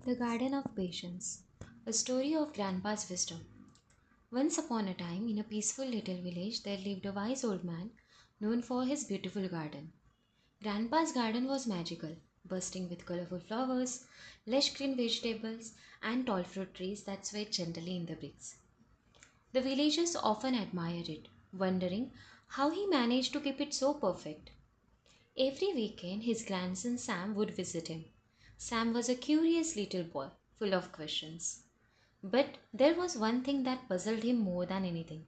The Garden of Patience, a story of Grandpa's wisdom. Once upon a time, in a peaceful little village, there lived a wise old man known for his beautiful garden. Grandpa's garden was magical, bursting with colorful flowers, lush green vegetables, and tall fruit trees that swayed gently in the breeze. The villagers often admired it, wondering how he managed to keep it so perfect. Every weekend, his grandson Sam would visit him. Sam was a curious little boy, full of questions. But there was one thing that puzzled him more than anything.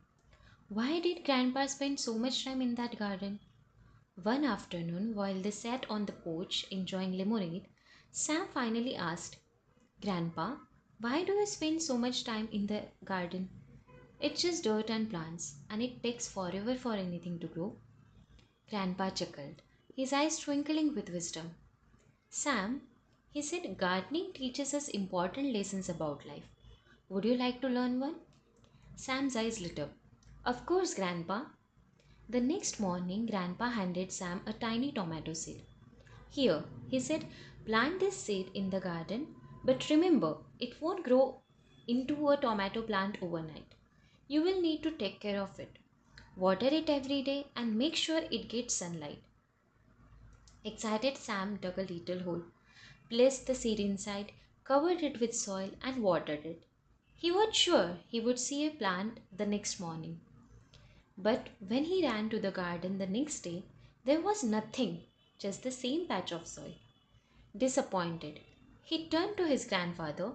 Why did Grandpa spend so much time in that garden? One afternoon, while they sat on the porch enjoying lemonade, Sam finally asked, Grandpa, why do you spend so much time in the garden? It's just dirt and plants, and it takes forever for anything to grow. Grandpa chuckled, his eyes twinkling with wisdom. Sam, he said, gardening teaches us important lessons about life. Would you like to learn one? Sam's eyes lit up. Of course, Grandpa. The next morning, Grandpa handed Sam a tiny tomato seed. Here, he said, plant this seed in the garden, but remember, it won't grow into a tomato plant overnight. You will need to take care of it. Water it every day and make sure it gets sunlight. Excited, Sam dug a little hole, placed the seed inside, covered it with soil, and watered it. He was sure he would see a plant the next morning. But when he ran to the garden the next day, there was nothing, just the same patch of soil. Disappointed, he turned to his grandfather.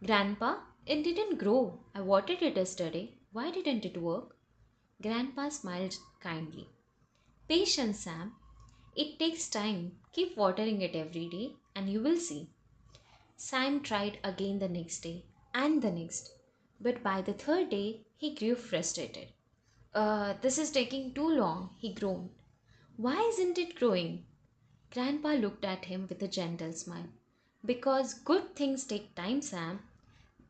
Grandpa, it didn't grow. I watered it yesterday. Why didn't it work? Grandpa smiled kindly. Patience, Sam. It takes time. Keep watering it every day and you will see. Sam tried again the next day and the next. But by the third day, he grew frustrated. This is taking too long, he groaned. Why isn't it growing? Grandpa looked at him with a gentle smile. Because good things take time, Sam.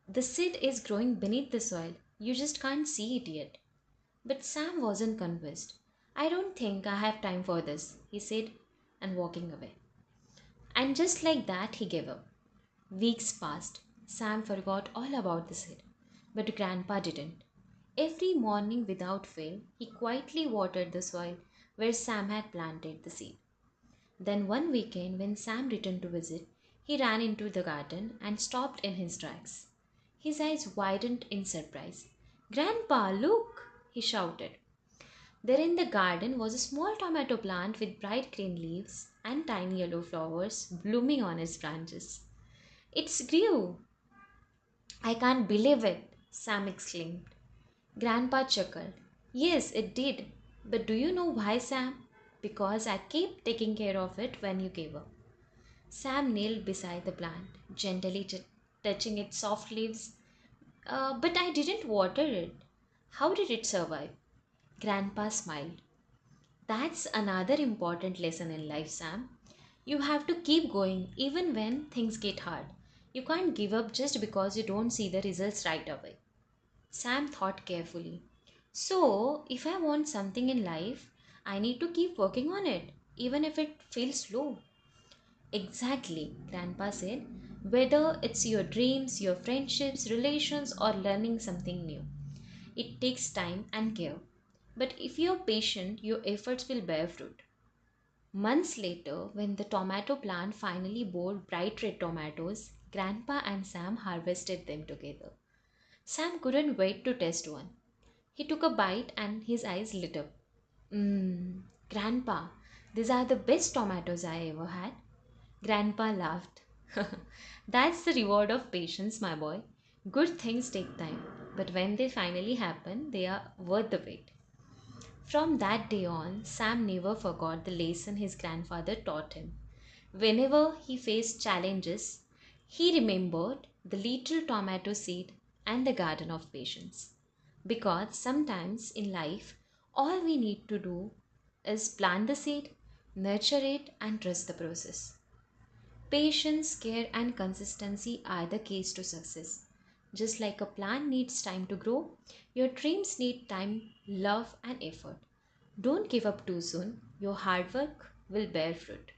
The seed is growing beneath the soil. You just can't see it yet. But Sam wasn't convinced. I don't think I have time for this, he said, and walking away. And just like that, he gave up. Weeks passed. Sam forgot all about the seed. But Grandpa didn't. Every morning without fail, he quietly watered the soil where Sam had planted the seed. Then one weekend, when Sam returned to visit, he ran into the garden and stopped in his tracks. His eyes widened in surprise. Grandpa, look! He shouted. There in the garden was a small tomato plant with bright green leaves and tiny yellow flowers blooming on its branches. It's grew! I can't believe it, Sam exclaimed. Grandpa chuckled. Yes, it did. But do you know why, Sam? Because I kept taking care of it when you gave up. Sam knelt beside the plant, gently touching its soft leaves. But I didn't water it. How did it survive? Grandpa smiled. That's another important lesson in life, Sam. You have to keep going even when things get hard. You can't give up just because you don't see the results right away. Sam thought carefully. So, if I want something in life, I need to keep working on it, even if it feels slow. Exactly, Grandpa said. Whether it's your dreams, your friendships, relations, or learning something new, it takes time and care. But if you're patient, your efforts will bear fruit. Months later, when the tomato plant finally bore bright red tomatoes, Grandpa and Sam harvested them together. Sam couldn't wait to taste one. He took a bite and his eyes lit up. Mmm, Grandpa, these are the best tomatoes I ever had. Grandpa laughed. That's the reward of patience, my boy. Good things take time, but when they finally happen, they are worth the wait. From that day on, Sam never forgot the lesson his grandfather taught him. Whenever he faced challenges, he remembered the little tomato seed and the garden of patience. Because sometimes in life, all we need to do is plant the seed, nurture it, and trust the process. Patience, care, and consistency are the keys to success. Just like a plant needs time to grow, your dreams need time, love, and effort. Don't give up too soon. Your hard work will bear fruit.